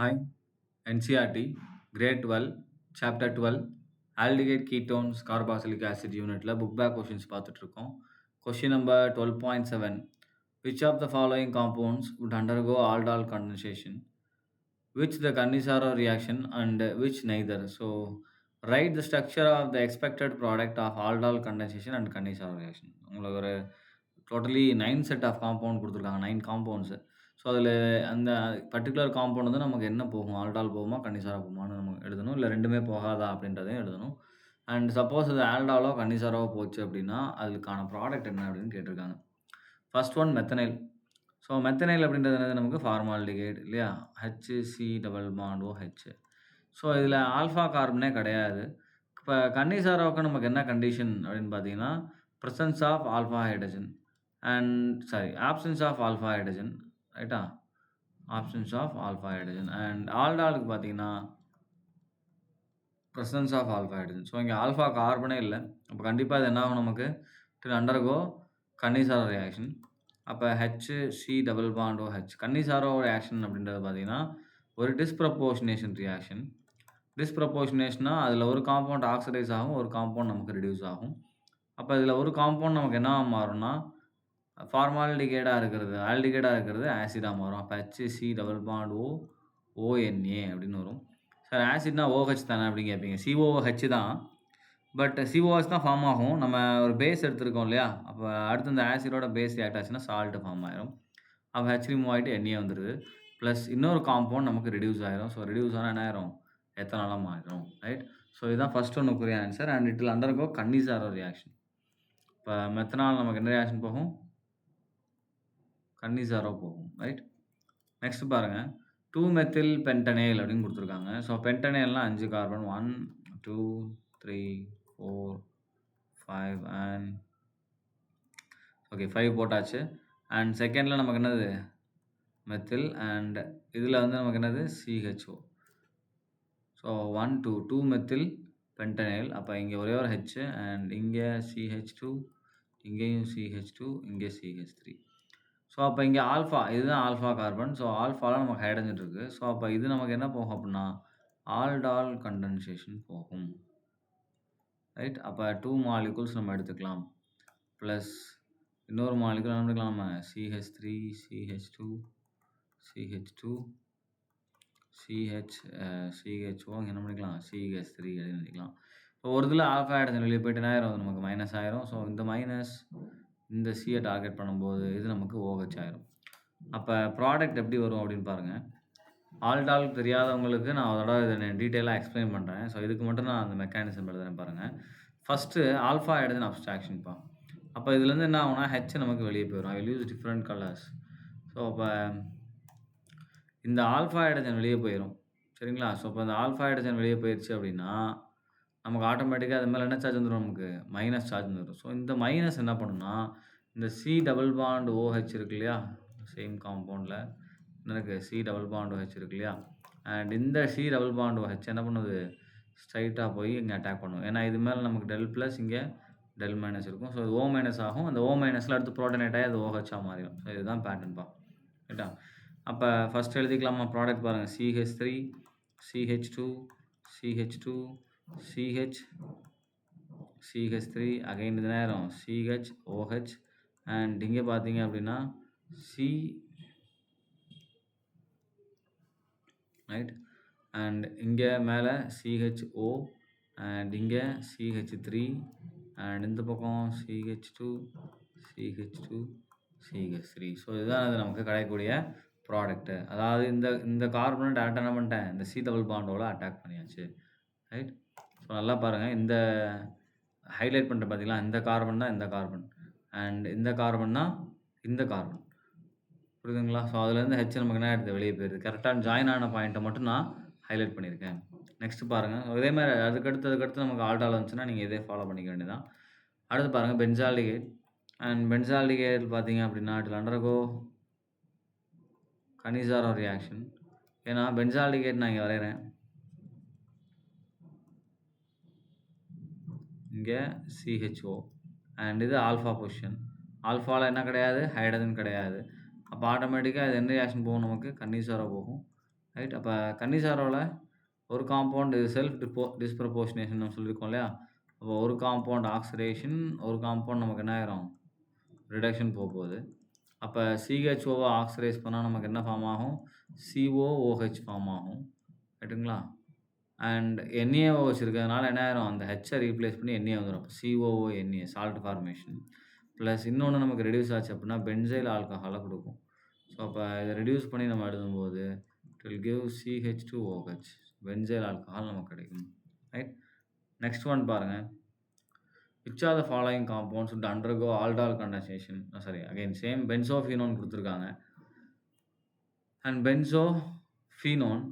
Hi, NCRT, Grade 12, Chapter 12, Aldehyde Ketones Carboxylic Acid யூனிட்ல book back questions பார்த்துட்டு இருக்கோம். Question number 12.7. Which of the following compounds would undergo aldol condensation? Which the Cannizzaro reaction and which neither? So, write the structure of the expected product of aldol condensation and Cannizzaro reaction. உங்களுக்கு ஒரு totally 9 set of compound குடுத்துருக்காங்க. 9 compounds. So, அதில அந்த particular compound வந்து நமக்கு என்ன போகும்? Aldol போகுமா? கன்னிசாரா போகுமான்னு நம்ம எழுதணும். இல்ல 2மே போகாதா? அப்படின்றதையும் எழுதணும். அண்ட் சப்போஸ் அது ஆல்டாலோ, கன்னிசாராவோ போச்சு அப்படின்னா, அதுக்கான ப்ராடக்ட் என்ன அப்படின்னு கேட்டிருக்காங்க. First one methanal. So, methanal அப்படின்றது என்னது? நமக்கு ஃபார்மால்டிகைட் இல்லையா? HC double bond OH. So, இதில ஆல்ஃபா கார்பனே கிடையாது. இப்ப கன்னிசாராவுக்கு நமக்கு என்ன கண்டிஷன் அப்படின்னு பார்த்தீங்கன்னா, presence of alpha hydrogen and absence of alpha hydrogen ரைட்டா? Absence of alpha hydrogen and ஆல்டாலுக்கு பார்த்தீங்கன்னா, presence of alpha hydrogen. So, இங்க ஆல்ஃபா கார்பனே இல்ல. அப்ப கண்டிப்பா இது என்ன ஆகும் நமக்கு? It will undergo Cannizzaro reaction. அப்ப HC double bond OH. Cannizzaro reaction அப்படின்றது பார்த்தீங்கன்னா, ஒரு டிஸ்ப்ரப்போர்ஷனேஷன் ரியாக்ஷன். டிஸ்ப்ரப்போர்ஷனேஷன்னா அதில ஒரு காம்பவுண்ட் ஆக்ஸிடைஸ் ஆகும். ஒரு காம்பவுண்ட் நமக்கு ரெட்யூஸ் ஆகும். அப்ப இதில ஒரு காம்பவுண்ட் நமக்கு என்னவா மாறும்னா, ஃபார்மால்டிகைடா இருக்கிறது ஆல்டிகைடா இருக்கிறது ஆசிடா மாறும். அப்ப HC டபுள் பாண்ட் ONA அப்படின்னு வரும். சார் ஆசிட்னா OH தானே அப்படின்னு கேட்பீங்க. COOH தான். பட் COOH தான் ஃபார்ம் ஆகும். நம்ம ஒரு பேஸ் எடுத்திருக்கோம் இல்லையா? அப்ப அடுத்து இந்த ஆசிடோட பேஸ் ரியாக்ட் ஆச்சுன்னா சால்ட் ஃபார்ம் ஆயிரும். அப்ப H ரிமூவ் ஆயிட்டு Na வந்துருது. பிளஸ் இன்னொரு காம்பவுண்ட் நமக்கு ரெட்யூஸ் ஆயிரும். ஸோ ரெட்யூஸ் ஆனா என்ன ஆயிரும்? எத்தனாலா மாறிடும். ரைட்? ஸோ இதுதான் ஃபர்ஸ்ட் ஒன்னுக்குரிய answer and it will undergo Cannizzaro reaction. இப்ப மெத்தனால் நமக்கு என்ன ரியாக்ஷன் போகும்? கன்னிசாரோ போகும். ரைட்? நெக்ஸ்ட் பாருங்க. 2 மெத்தில் பென்டனைல் அப்படின்னு குடுத்துருக்காங்க. ஸோ பென்டனைல்னா 5 கார்பன் 1, 2, 3, 4, 5 அண்ட் ஓகே 5 போட்டாச்சு. அண்ட் செகண்ட்ல நமக்கு என்னது? மெத்தில் அண்ட் இதில வந்து நமக்கு என்னது? CHO. So 1, 2 methyl pentanal. அப்ப இங்க ஒரே ஒரு H அண்ட் இங்க CH2, இங்கேயும் CH2, இங்க CH3. ஸோ அப்ப இங்க ஆல்ஃபா இதுதான் ஆல்ஃபா கார்பன். ஸோ ஆல்ஃபால நமக்கு ஹைட்ரஜன் இருக்கு. ஸோ அப்ப இது நமக்கு என்ன போகும் அப்படின்னா, ஆல்டால் கண்டன்சேஷன் போகும். ரைட்? அப்ப 2 மாலிக்யூல்ஸ் நம்ம எடுத்துக்கலாம். பிளஸ் இன்னொரு மாலிக்யூல் என்ன எடுக்கலாம் நம்ம? CH3, CH2, CH2, CHO இங்க என்ன பண்ணிக்கலாம்? CH3 அப்படின்னு எழுதிக்கலாம். இப்போ ஒரு இதில ஆல்ஃபா ஹைட்ரஜன் வெளிய போயிட்டு என்ன ஆயிரும்? நமக்கு மைனஸ் ஆயிரும். ஸோ இந்த மைனஸ் இந்த Cய டார்கெட் பண்ணும்போது இது நமக்கு OH ஆயிரும். அப்ப ப்ராடக்ட் எப்படி வரும் அப்படின்னு பாருங்க. ஆல்டால் தெரியாதவங்களுக்கு நான் ஒரு தடவ இத டீட்டெயிலா எக்ஸ்ப்ளைன் பண்றேன். ஸோ இதுக்கு மட்டும் நான் அந்த மெக்கானிசம் எழுதுறேன் பாருங்க. ஃபர்ஸ்ட்டு ஆல்ஃபா ஹைட்ரஜன் அப்ஸ்ட்ராக்ஷன்ப்பா. அப்ப இதுலேருந்து என்ன ஆகும்னா, H நமக்கு வெளிய போயிரும். I will use different colours. So அப்ப இந்த ஆல்ஃபா ஹைட்ரஜன் வெளிய போயிரும். சரிங்களா? ஸோ அப்ப இந்த ஆல்ஃபா ஹைட்ரஜன் வெளிய போயிருச்சு அப்படின்னா, நமக்கு ஆட்டோமேட்டிக்கா அது மேல என்ன சார்ஜ் வந்துரும் நமக்கு? மைனஸ் சார்ஜ் வந்துரும். ஸோ இந்த மைனஸ் என்ன பண்ணும்னா, இந்த C டபுள் பாண்ட் OH இருக்கு இல்லையா? சேம் காம்பவுண்ட்ல என்ன இருக்கு? C டபுள் பாண்ட் OH இருக்கு இல்லையா? அண்ட் இந்த C டபுள் பாண்ட் OH என்ன பண்ணுது? ஸ்ட்ரெய்ட்டா போய் இங்க அட்டாக் பண்ணும். ஏன்னா இது மேல நமக்கு டெல் பிளஸ் இங்க டெல் மைனஸ் இருக்கும். ஸோ இது O மைனஸ் ஆகும். அந்த O மைனஸ்ல அடுத்து புரோட்டனேட் ஆகி அது OH மாறிடும். ஸோ இதுதான் பேட்டர்ன்ப்பா. ரைட்டா? அப்ப ஃபர்ஸ்ட் எழுதிக்கலாமா? ப்ராடக்ட் பாருங்க. CH3, CH2, CH2, CH, CH3 again இது நேரம் CH, OH அண்ட் இங்க பார்த்தீங்க அப்படின்னா C ரைட்? அண்ட் இங்க மேல CHO அண்ட் இங்க CH3 அண்ட் இந்த பக்கம் CH2, CH2, CH3. ஸோ இதுதான் நமக்கு கிடைக்கக்கூடிய ப்ராடக்ட். அதாவது இந்த கார்பன டைரக்ட்டா என்ன பண்ணிட்டேன்? இந்த C டபுள் பாண்டோட அட்டாக் பண்ணியாச்சு. ரைட்? ஸோ நல்லா பாருங்க. இந்த ஹைலைட் பண்றேன் பார்த்தீங்களா? இந்த கார்பன் தான் இந்த கார்பன். அண்ட் இந்த கார்பன் தான் இந்த கார்பன். புரியுதுங்களா? ஸோ அதுலேருந்து H நமக்கு என்ன ஆயிடுது? வெளிய போயிருது. கரெக்ட்டா ஜாயின் ஆன பாயிண்ட்ட மட்டும் நான் ஹைலைட் பண்ணியிருக்கேன். நெக்ஸ்ட் பாருங்க. இதே மாரி அதுக்கடுத்து நமக்கு ஆல்டால் வந்துச்சுன்னா, நீங்க இதே ஃபாலோ பண்ணிக்க வேண்டியது தான். அடுத்து பாருங்க பென்சால்டிகைட் அண்ட் பென்சால்டிகைட் பார்த்தீங்க அப்படின்னா, it will undergo Cannizzaro reaction. ஏன்னா பென்சால்டிகைட் நான் இங்க வரையறேன். இங்க CHO அண்ட் இது ஆல்ஃபா பொசிஷன். ஆல்ஃபால என்ன கிடையாது? ஹைட்ரஜன் கிடையாது. அப்ப ஆட்டோமேட்டிக்கா இது என்ன ரியாக்ஷன் போகும் நமக்கு? கன்னிசாரோ போகும். ரைட். அப்ப கன்னிசாரோல ஒரு காம்பவுண்ட் செல்ஃப் டிஸ்ப்ரொபோர்ஷனேஷன் நம்ம சொல்லியிருக்கோம் இல்லையா? அப்போ ஒரு காம்பவுண்ட் ஆக்சிடேஷன், ஒரு காம்பவுண்ட் நமக்கு என்ன ஆயிரும்? ரிடக்ஷன் போப்போது. அப்ப CHOவ ஆக்சிடைஸ் பண்ணா நமக்கு என்ன ஃபார்ம் ஆகும்? COOH ஃபார்ம் ஆகும். ரைட்டுங்களா? அண்ட் NaO வச்சிருக்கிறதுனால என்ன ஆயிரும்? அந்த Hஐ ரீப்ளேஸ் பண்ணி Na வந்துரும். அப்ப COONA சால்ட் ஃபார்மேஷன். ப்ளஸ் இன்னொன்னு நமக்கு ரெடியூஸ் ஆச்சு அப்படின்னா, பென்சைல் ஆல்கஹால குடுக்கும். ஸோ, அப்ப இத ரெடியூஸ் பண்ணி நம்ம எழுதும்போது, it will give CH2OH. Benzyl alcohol நமக்கு கிடைக்கும். ரைட். நெக்ஸ்ட் ஒன் பாருங்க. Which are the following compounds would undergo aldol condensation sorry again same benzophenone குடுத்துருக்காங்க. And benzophenone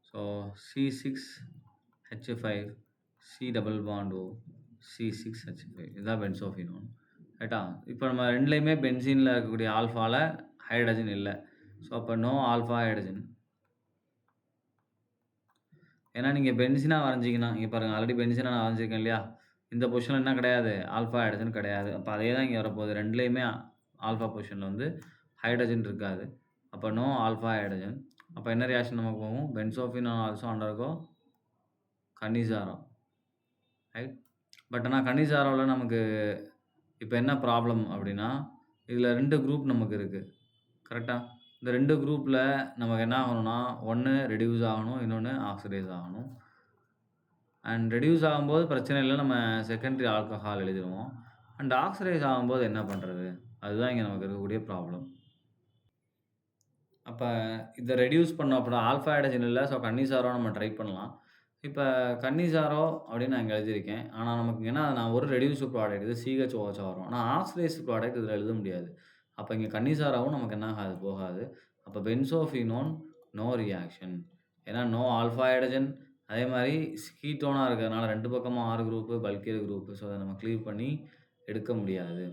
so C6H5 C double bond O C6H5 இதுதான் பென்சோஃபீனோன். ரைட்டா? இப்போ நம்ம 2லயுமே பென்சீன்ல இருக்கக்கூடிய ஆல்ஃபால hydrogen இல்ல. ஸோ, அப்ப நோ ஆல்ஃபா ஹைட்ரஜன். ஏன்னா நீங்க பென்சீனா வரைஞ்சீங்கன்னா, இங்க பாருங்க ஆல்ரெடி பென்சீனா நான் வரைஞ்சிருக்கேன் இல்லையா? இந்த பொசிஷன்ல என்ன கிடையாது? ஆல்ஃபா ஹைட்ரஜன் கிடையாது. அப்ப அதே தான் இங்க வரப்போகுது. 2லயுமே ஆல்ஃபா பொசிஷன்ல வந்து ஹைட்ரஜன் இருக்காது. அப்ப நோ ஆல்ஃபா ஹைட்ரஜன். அப்ப என்ன ரியாக்ஷன் நமக்கு போகும்? Benzophenone also undergo Cannizzaro. Right. But ஆனா கன்னிசாரோல நமக்கு இப்ப என்ன ப்ராப்ளம் அப்படின்னா, இதுல 2 குரூப் நமக்கு இருக்கு. கரெக்ட்டா? இந்த 2 குரூப்ல நமக்கு என்ன ஆகணும்னா, ஒண்ணு ரெடியூஸ் ஆகணும். இன்னொன்னு ஆக்சிடைஸ் ஆகணும். அண்ட் ரெடியூஸ் ஆகும்போது பிரச்சனை இல்ல. நம்ம செகண்டரி ஆல்கஹால் எழுதிருவோம். அண்ட் ஆக்சிடைஸ் ஆகும்போது என்ன பண்றது? அதுதான் இங்க நமக்கு இருக்கக்கூடிய ப்ராப்ளம். அப்ப இத ரெடியூஸ் பண்ணோம் அப்படின்னா ஆல்ஃபா ஹைட்ரஜன் இல்ல. ஸோ, கன்னிசாரோ நம்ம ட்ரை பண்ணலாம். இப்ப கன்னிசாரோ அப்படின்னு நான் இங்க எழுதியிருக்கேன். ஆனா நமக்கு ஏன்னா நான் ஒரு ரெடியூஸ்டு ப்ராடக்ட் இது CHOH வரும். ஆனா ஆக்சிடைஸ்டு ப்ராடக்ட் இதுல எழுத முடியாது. அப்ப இங்க கன்னிசாராவும் நமக்கு என்ன ஆகாது? போகாது. அப்ப பென்சோஃபீனோன் நோ ரியாக்ஷன். ஏன்னா நோ ஆல்ஃபா ஹைட்ரஜன். அதே மாரி கீட்டோனா இருக்கிறதுனால 2 பக்கமும் R குரூப், பல்கைல் குரூப். ஸோ, அத நம்ம கிளீவ் பண்ணி எடுக்க முடியாது.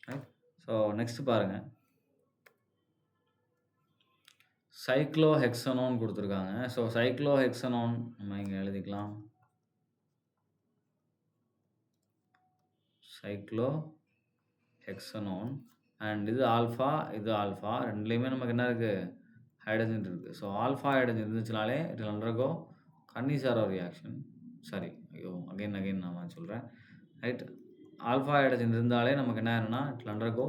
ரைட். ஸோ, நெக்ஸ்ட் பாருங்க. சைக்ளோஹெக்சனோன் குடுத்துருக்காங்க. ஸோ, சைக்ளோஹெக்சனோன் நம்ம இங்க எழுதிக்கலாம். சைக்ளோஹெக்சனோன் அண்ட் இது ஆல்ஃபா, இது ஆல்ஃபா. 2லயுமே நமக்கு என்ன இருக்கு? ஹைட்ரஜன் இருக்கு. ஸோ, ஆல்ஃபா ஹைட்ரஜன் இருந்துச்சுனாலே it will undergo Cannizzaro reaction. Sorry ஐயோ! அகைன் நான் சொல்றேன். ரைட். ஆல்ஃபா ஹைட்ரஜன் இருந்தாலே நமக்கு என்ன ஆயிரும்னா, it will undergo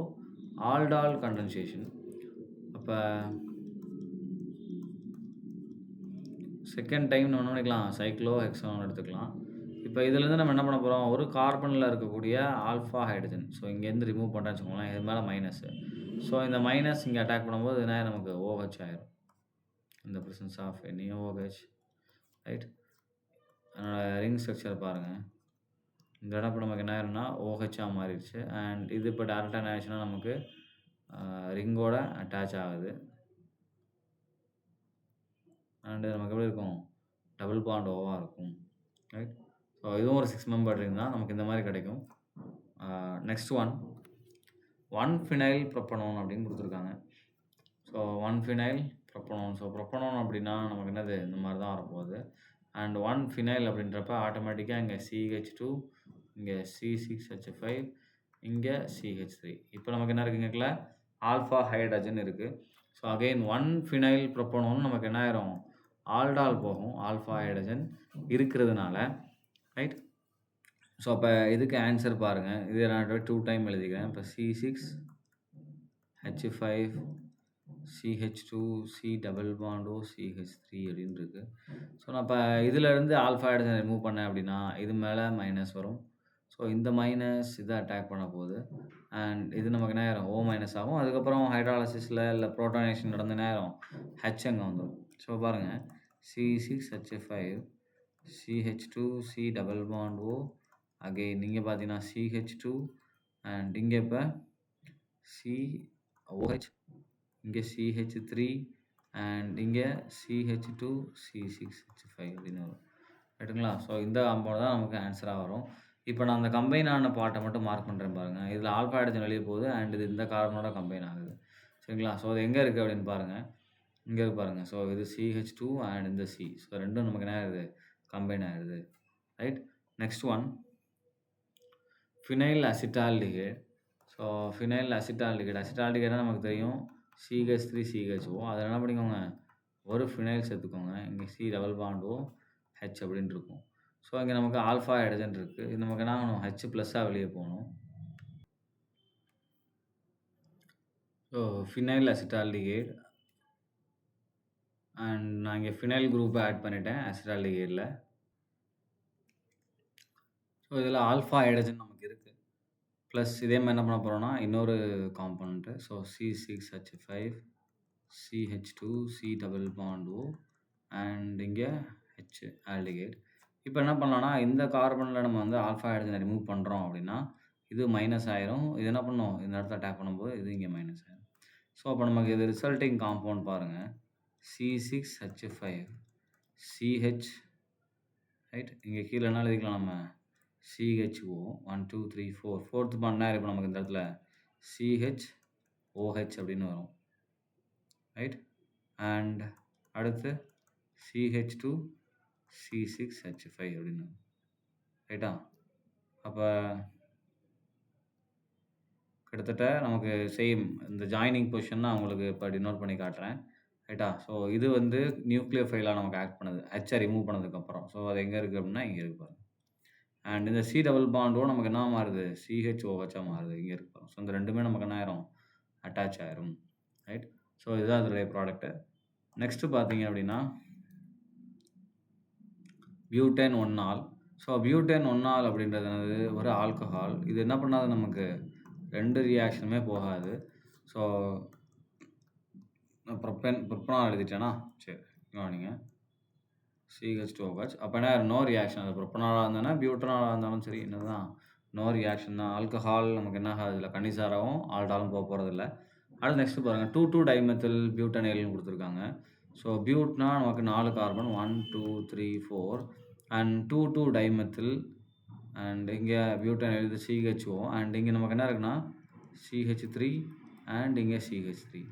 aldol condensation. அப்ப செகண்ட் டைம் நம்ம என்ன பண்ணிக்கலாம்? சைக்ளோஹெக்சனோன் எடுத்துக்கலாம். இப்ப இதுலருந்து நம்ம என்ன பண்ண போறோம்? ஒரு கார்பன்ல இருக்கக்கூடிய ஆல்ஃபா ஹைட்ரஜன். ஸோ, இங்கேருந்து ரிமூவ் பண்றேன்னு வச்சுக்கோங்களேன். இது மேல மைனஸ். ஸோ, இந்த மைனஸ் இங்க அட்டாக் பண்ணும்போது என்ன ஆயிரும் நமக்கு? OH ஆயிரும். In the presence of NaOH. Right. அதனோட ரிங் ஸ்ட்ரக்சர் பாருங்க. இந்த இடம் இப்ப நமக்கு என்ன ஆயிரும்னா, OHஆ மாறிடுச்சு. அண்ட் இது இப்ப டைரக்ட்டா என்ன ஆயிடுச்சுன்னா நமக்கு ரிங்கோட அட்டாச் ஆகுது. அண்ட் நமக்கு எப்படி இருக்கும்? டபுள் பாண்ட் Oவா இருக்கும். ரைட். ஸோ, இதுவும் ஒரு 6 மெம்பர் ரிங் தான். நமக்கு இந்த மாரி கிடைக்கும். நெக்ஸ்ட் ஒன் 1 ஃபினைல் ப்ரோப்பனோன் அப்படின்னு குடுத்துருக்காங்க. So, 1 phenyl propanone. So, propanone அப்படின்னா நமக்கு என்னது? இந்த மாரி தான் வரப்போகுது. அண்ட் 1 ஃபினைல் அப்படின்றப்ப ஆட்டோமேட்டிக்கா இங்க CH2, இங்க C6H5, இங்க CH3. இப்ப நமக்கு என்ன இருக்கு இங்கக்குள்ள? ஆல்ஃபா ஹைட்ரஜன் இருக்கு. ஸோ, அகைன் 1 ஃபினைல் ப்ரோப்பனோன் நமக்கு என்ன ஆயிரும்? ஆல்டால் போகும். ஆல்ஃபா ஹைட்ரஜன் இருக்கிறதுனால. ரைட். ஸோ, அப்ப இதுக்கு ஆன்ஸர் பாருங்க. இத நான் 2 டைம் எழுதிக்கிறேன். இப்ப C6H5 CH2 C double bond O CH3 அப்படின்னு இருக்கு. ஸோ, நான் இப்ப இதுலருந்து ஆல்ஃபா ஹைட்ரஜன் ரிமூவ் பண்ணேன் அப்படின்னா, இது மேல மைனஸ் வரும். ஸோ, இந்த மைனஸ் இத அட்டாக் பண்ண போகுது. அண்ட் இது நமக்கு என்ன ஆயிரும்? O மைனஸ் ஆகும். அதுக்கப்புறம் ஹைட்ராலிசிஸ்ல இல்ல புரோட்டானேஷன் நடந்து என்ன ஆயிரும்? H அங்க வந்துரும். ஸோ, பாருங்க C6H5 CH2 C double bond O again இங்க பார்த்தீங்கன்னா CH2 அண்ட் இங்க இப்ப COH இங்க CH3 அண்ட் இங்க CH2 C6H5 அப்படின்னு வரும். ரைட்டுங்களா? ஸோ, இந்த காம்பவுண்ட் தான் நமக்கு ஆன்ஸரா வரும். இப்ப நான் அந்த கம்பைன் ஆன பார்ட்ட மட்டும் மார்க் பண்றேன் பாருங்க. இதுல ஆல்ஃபா ஹைட்ரஜன் வெளிய போகுது அண்ட் இது இந்த கார்பனோட கம்பைன் ஆகுது. சரிங்களா? ஸோ, அது எங்க இருக்கு அப்படின்னு பாருங்க. இங்க இருக்கு பாருங்க. ஸோ, இது CH2 அண்ட் இந்த C. ஸோ, 2ம் நமக்கு என்ன ஆயிருது? கம்பைன் ஆயிருது. Right. Next one phenyl acetaldehyde. So, phenyl acetaldehyde. அசிட்டால்டிஹைட்னா நமக்கு தெரியும். CH3 CHO. அதில என்ன பண்ணிக்கோங்க? ஒரு ஃபினைல் சேர்த்துக்கோங்க. இங்க C double bond O, H அப்படின்னு இருக்கும். ஸோ, இங்க நமக்கு ஆல்ஃபா ஹைட்ரஜன் இருக்கு. இது நமக்கு என்ன ஆகணும்? ஹெச் ப்ளஸ்ஸா வெளிய போணும். ஸோ, ஃபினைல் அசிட்டால்டிகைட் அண்ட் நான் இங்க ஃபினைல் குரூப்ப ஆட் பண்ணிட்டேன் அசிட்டால்டிகைட்ல. ஸோ, இதில ஆல்ஃபா ஹைட்ரஜன் நமக்கு இருக்கு. ப்ளஸ் இதே மாரி என்ன பண்ண போறோம்னா, இன்னொரு component. So, C6H5, CH2, C double bond O and இங்க H ஆல்டிகைட். இப்ப என்ன பண்ணலாம்னா, இந்த கார்பன்ல நம்ம வந்து ஆல்ஃபா ஹைட்ரஜன ரிமூவ் பண்றோம் அப்படின்னா, இது மைனஸ் ஆயிரும். இது என்ன பண்ணும்? இந்த இடத்துல டேப் பண்ணும்போது இது இங்க மைனஸ் ஆயிரும். ஸோ, அப்ப நமக்கு இது ரிசல்டிங் காம்பவுண்ட் பாருங்க. C6H5, CH right. இங்க கீழ என்ன எழுதிக்கலாம் நம்ம? CHO 1, 2, 3, 4 4த் பாண்ட் என்ன இப்ப நமக்கு இந்த இடத்துல CHOH அப்படின்னு வரும். ரைட். அண்ட் அடுத்து CH2, C6H5 அப்படின்னு. ரைட்டா? அப்ப கிட்டத்தட்ட நமக்கு சேம் இந்த ஜாயினிங் பொசிஷன் நான் உங்களுக்கு இப்ப டினோட் பண்ணி காட்டுறேன். ரைட்டா? ஸோ, இது வந்து நியூக்ளியோஃபைலா நமக்கு ஆக்ட் பண்ணுது. Hஐ ரிமூவ் பண்ணதுக்கப்புறம். ஸோ, அது எங்க இருக்கு அப்படின்னா, இங்க இருக்கு பாருங்க. அண்ட் இந்த C டபுள் பாண்ட் O நமக்கு என்ன மாறுது? CHOHஆ மாறுது. இங்க இருக்கு பாருங்க. ஸோ, இந்த 2மே நமக்கு என்ன ஆயிரும்? அட்டாச் ஆயிரும். ரைட். ஸோ, இதுதான் அதோடைய ப்ராடக்ட். நெக்ஸ்ட் பார்த்தீங்க அப்படின்னா butane 1 all. So, butane 1 all அப்படின்றது என்னது? ஒரு ஆல்கஹால். இது என்ன பண்ணாது நமக்கு? 2 ரியாக்ஷனுமே போகாது. ஸோ, நான் ப்ரொப்பனால் எழுதிட்டேனா? சரி. கவனிங்க. CH2OH. அப்ப என்ன ஆயிரும்? No reaction. அது ப்ரொப்பனாலா இருந்தானா, பியூட்டனாலா இருந்தாலும் சரி என்னதான்? நோ ரியாக்ஷன் தான். ஆல்கஹால் நமக்கு என்ன ஆகாது? இதுல கன்னிசாராவும், ஆல்டாலும் போறதில்ல. அடுத்து நெக்ஸ்ட் பாருங்க. 2,2 டைமெத்தில் பியூட்டனைல்னு குடுத்துருக்காங்க. ஸோ, பியூட்னா நமக்கு 4 கார்பன் 1, 2, 3, 4 அண்ட் 2,2 டைமெத்தில் அண்ட் இங்க பியூட்டனைல் இது CHO அண்ட் இங்க நமக்கு என்ன இருக்குன்னா, CH3 அண்ட் இங்க CH3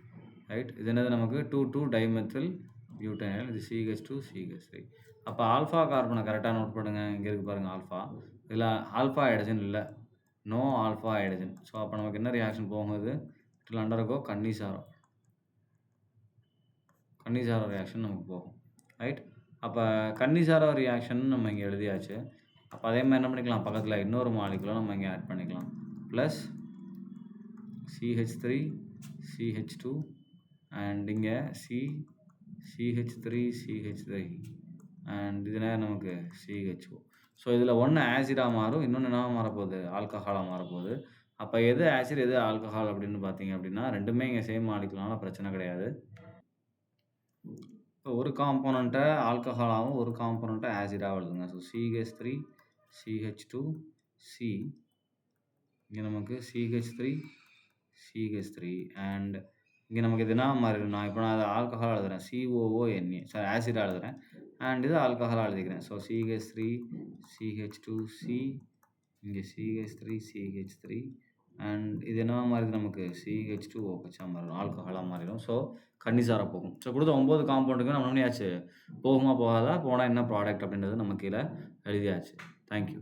ரைட். இது என்னது நமக்கு 2,2 டைமெத்தில் பியூட்டனைல். இது CH2, CH3. அப்ப ஆல்ஃபா கார்பன கரெக்ட்டா நோட் பண்ணுங்க. இங்க இருக்கு பாருங்க ஆல்ஃபா. இதுல ஆல்ஃபா ஹைட்ரஜன் இல்ல. No alpha hydrogen. ஸோ, அப்ப நமக்கு என்ன ரியாக்ஷன் போகுது? It will undergo Cannizzaro. Cannizzaro reaction நமக்கு போகும். ரைட். அப்ப கன்னிசாரா ரியாக்ஷன் நம்ம இங்க எழுதியாச்சு. அப்ப அதே மாரி என்ன பண்ணிக்கலாம்? பக்கத்துல இன்னொரு மாலிக்யூல நம்ம இங்க ஆட் பண்ணிக்கலாம். பிளஸ் CH3, CH2 அண்ட் இங்க CH3, CH3 அண்ட் இது என்ன நமக்கு CHO. ஸோ, இதுல ஒண்ணு ஆசிடா மாறும். இன்னொன்னு என்னவா மாறப்போகுது? ஆல்கஹாலா மாறப்போகுது. அப்ப எது ஆசிட், எது ஆல்கஹால் அப்படின்னு பார்த்தீங்க அப்படின்னா, 2மே இங்க சேம் மாலிக்யூல்னால பிரச்சனை கிடையாது. இப்போ ஒரு காம்போனன்ட்ட ஆல்கஹாலாவும், ஒரு காம்போனன்ட்ட ஆசிடாவும் எழுதுங்க. ஸோ, CH3, CH2, C இங்க நமக்கு CH3, CH3 அண்ட் இங்க நமக்கு இது என்ன மாறிடும்? நான் அத ஆல்கஹாலா எழுதுறேன். COONA சாரி ஆசிடா எழுதுறேன். அண்ட் இது ஆல்கஹாலா எழுதிக்கிறேன். ஸோ, CH3, CH2C இங்க CH3, CH3 அண்ட் இது என்னவா மாறுது நமக்கு? CH2OHஆ மாறிடும். ஆல்கஹாலா மாறிடும். ஸோ, கன்னிசாரா போகும். ஸோ, குடுத்த 9 காம்பவுண்டுக்கும் நம்ம என்ன பண்ணியாச்சு? போகுமா? போகாதா? போனா என்ன ப்ராடக்ட் அப்படின்றது நம்ம கீழ எழுதியாச்சு. Thank you.